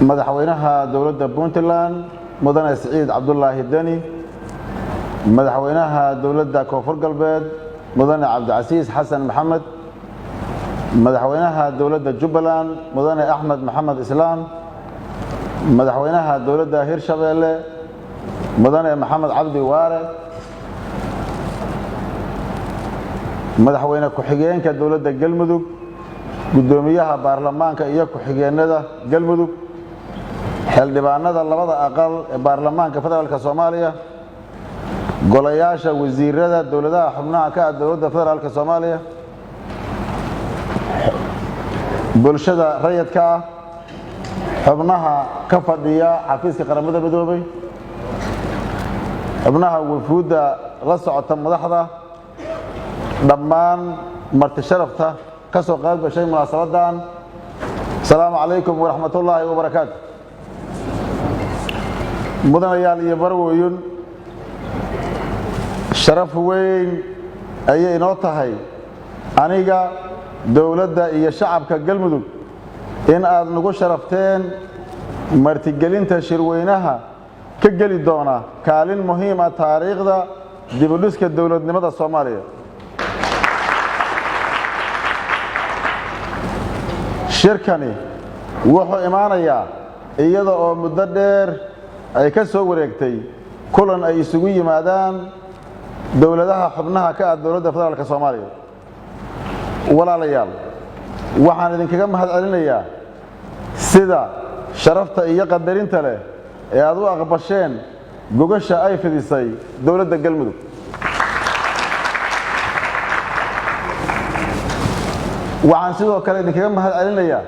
madaxweynaha dowladda Puntland mudane Saciid Cabdullaahi Dani madaxweynaha dowladda Koonfur Galbeed mudane Cabdicasiis Xasan Maxamed madaxweynaha dowladda Jubbaland mudane Axmed Maxamed Islaam madaxweynaha dowladda Hirshabeelle mudane Maxamed Cabdi Waare madaxweyne ku-xigeenka dowladda Galmudug gudoomiyaha baarlamaanka iyo ku-xigeenada Galmudug xildhibaanada labada aqal ee baarlamaanka federaalka Soomaaliya golayaasha wasiirada dowladaha xubnaha ka ah dowladda federaalka Soomaaliya bulshada rayidka ah xubnaha ka fadhiya xafiiska qaramada midoobay xubnaha wafuudda la socota madaxda dhammaan marti sharafta ka soo qayb gashay munaasabadan assalaamu calaykum waraxmatullaahi wabarakaatu mudanayaal iyo marwooyin sharaf weyn ayay inoo tahay aniga dowladda iyo shacabka Galmudug in aad nagu sharafteen martigelinta shirweynaha ka geli doona kaalin muhiim ah taariikhda dib u dhiska dowladnimada Soomaaliya shirkani wuxuu imaanayaa iyada oo muddo dheer ay ka soo wareegtay kulan ay isugu yimaadaan dowladaha xubnaha ka ah dowladda federaalka Soomaaliya walaalayaal waxaan idinkaga mahadcelinayaa sida sharafta iyo qadarinta leh ee aad u aqbasheen gogasha ay fidisay dowladda Galmudug waxaan sidoo kale idinkaga mahadcelinayaa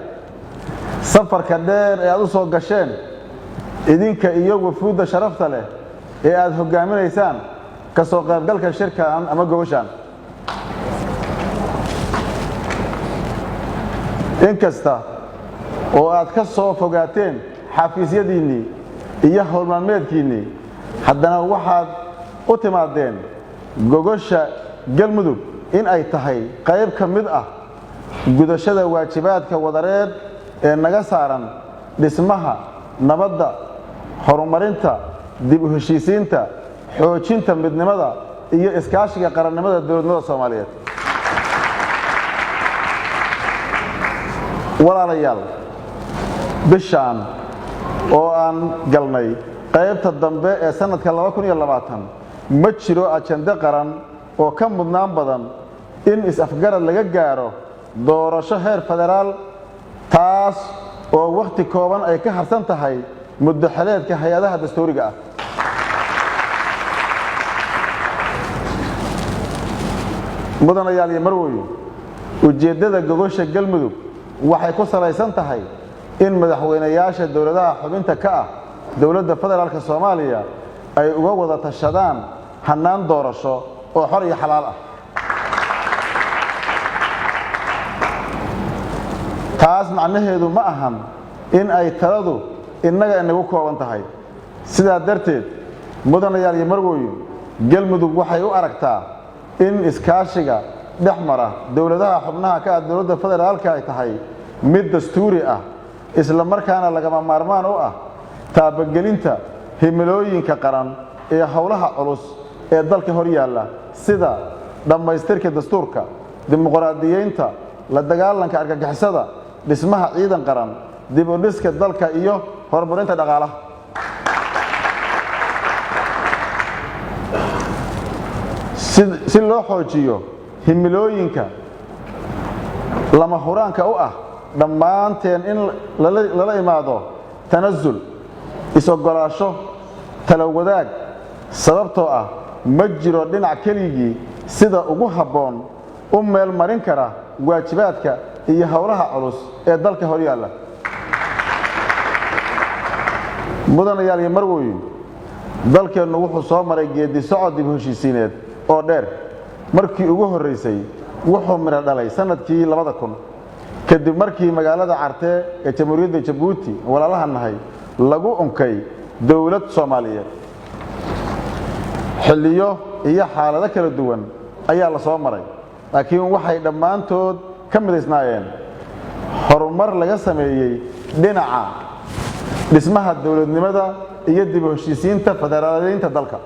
safarka dheer ee aad u soo gasheen idinka iyo wafuudda sharafta leh ee aad hogaaminaysaan ka soo qaybgalka shirkan ama gogashan inkasta oo aad ka soo fogaateen xafiisyadiinii iyo howlmaalmeedkiinii haddana waxaad u timaadeen gogasha Galmudug in ay tahay qayb ka mid ah gudashada waajibaadka wadareed ee naga saaran dhismaha nabadda horumarinta dib u heshiisiinta xoojinta midnimada iyo iskaashiga qarannimada dowladnimada Soomaaliyeed walaalayaal bishaan oo aan galnay qaybta dambe ee sanadka 2020 ma jiro ajende qaran oo ka mudnaan badan in is-afgarad laga gaaro doorasho heer federaal taas oo waqti kooban ay ka harsan tahay muddo xaleedka hay'adaha dastuuriga ah mudanayaal iyo marwooyin ujeedada gogosha Galmudug waxay ku salaysan tahay in madaxweynayaasha dowladaha xubinta ka ah dowladda federaalka Soomaaliya ay uga wada tashadaan hanaan doorasho oo xor iyo xalaal ah taas macnaheedu ma ahan in ay taladu inaga inagu kooban tahay sidaa darteed mudanayaal iyo marwooyin Galmudug waxay u aragtaa in iskaashiga dhexmara dowladaha xubnaha ka ah dowladda federaalka ay tahay mid dastuuri ah isla markaana lagama maarmaan u ah taabagelinta himilooyinka qaran ee howlaha culus ee dalka hor yaalla sida dhamaystirka dastuurka dimuqraadiyeynta la dagaalanka argagixisada dhismaha ciidan qaran dib u dhiska dalka iyo horumarinta dhaqaalaha si loo xoojiyo himilooyinka lama huraanka u ah dhammaanteen in lala imaado tanazul is-ogolaasho talo wadaag sababtoo ah ma jiro dhinac keligii sida ugu habboon u meel marin kara waajibaadka iyo howlaha culus ee dalka hor yaalla mudanayaal iyo marwooyin dalkeennu wuxuu soo maray geedi socod dib u heshiisiineed oo dheer markii ugu horeysay wuxuu mira dhalay sanadkii 2000 kadib markii magaalada Carte ee Jamhuuriyadda Djibouti walaalaha nahay lagu unkay dawlad Soomaaliyeed xilliyo iyo xaalado kala duwan ayaa la soo maray laakiin waxay dhammaantood ka midaysnaayeen horumar laga sameeyay dhinaca dhismaha dawladnimada iyo dib u heshiisiinta federaaleynta dalka.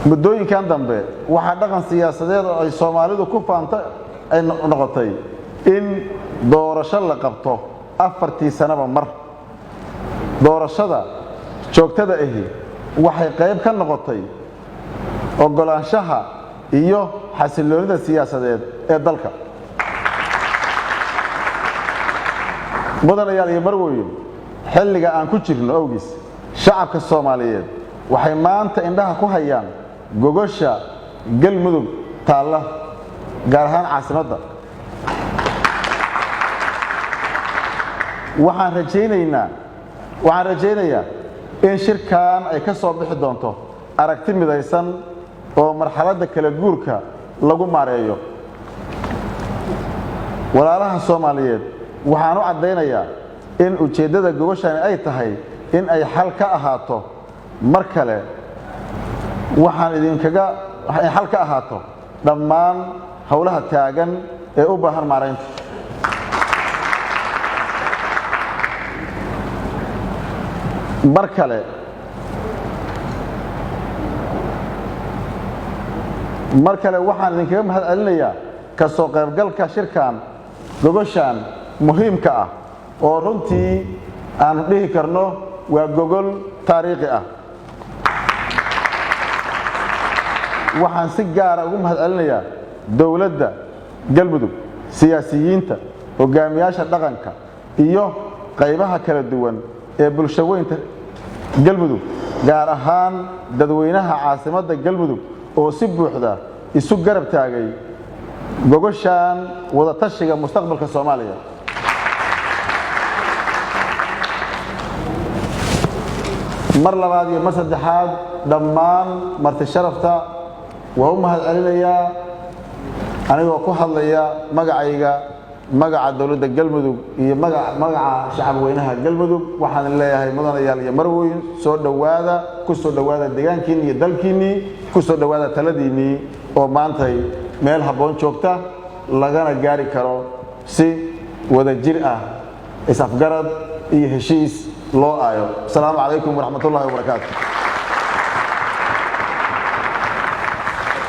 muddooyinkan dambe waxaa dhaqan siyaasadeed oo ay Soomaalidu ku faanta ay noqotay in doorasho la qabto 4 sanaba mar. doorashada joogtada ahi waxay qayb ka noqotay ogolaanshaha iyo xasiloonida siyaasadeed ee dalka. mudanayaal iyo marwooyin, xilliga aan ku jirno awgiis shacabka Soomaaliyeed waxay maanta indhaha ku hayaan gogosha galmudug taalla gaar ahaan caasimadda. waxaan rajaynayaa in shirkan ay ka soo bixi doonto aragti midaysan oo marxaladda kala guurka lagu maareeyo. walaalaha Soomaaliyeed waxaan u cadeynayaa in ujeedada gogoshan ay tahay in ay xal ka ahaato mar kale xal ka ahaato dhammaan howlaha taagan ee u baahan maareynta. mar kale waxaan idinkaga mahadcelinayaa ka soo qaybgalka shirkan gogoshan muhiimka ah oo runtii aan dhihi karno waa gogol taariikhi ah. waxaan si gaar ah ugu mahadcelinayaa dawladda galmudug, siyaasiyiinta, hogaamiyaasha dhaqanka iyo qaybaha kala duwan ee bulshadeynta galmudug, gaar ahaan dadweynaha caasimadda galmudug oo si buuxda isu garab taagay gogoshan wada tashiga mustaqbalka Soomaaliya. mar labaad iyo mar saddexaad dhammaan marti sharafta waa u mahadcelinayaa anigoo ku hadlaya magacayga, magaca dawladda galmudug iyo magaca shacabweynaha galmudug. waxaan leeyahay mudanayaal iyo marwooyin, soo dhawaada, ku soo dhawaada deegaankiinni iyo dalkiinni, ku soo dhawaada taladiinni oo maantay meel habboon joogta lagana gaari karo si wada jir ah, is afgarad iyo heshiis loo aayo. asalaamu calaykum waraxmatullaahi wabarakaatu.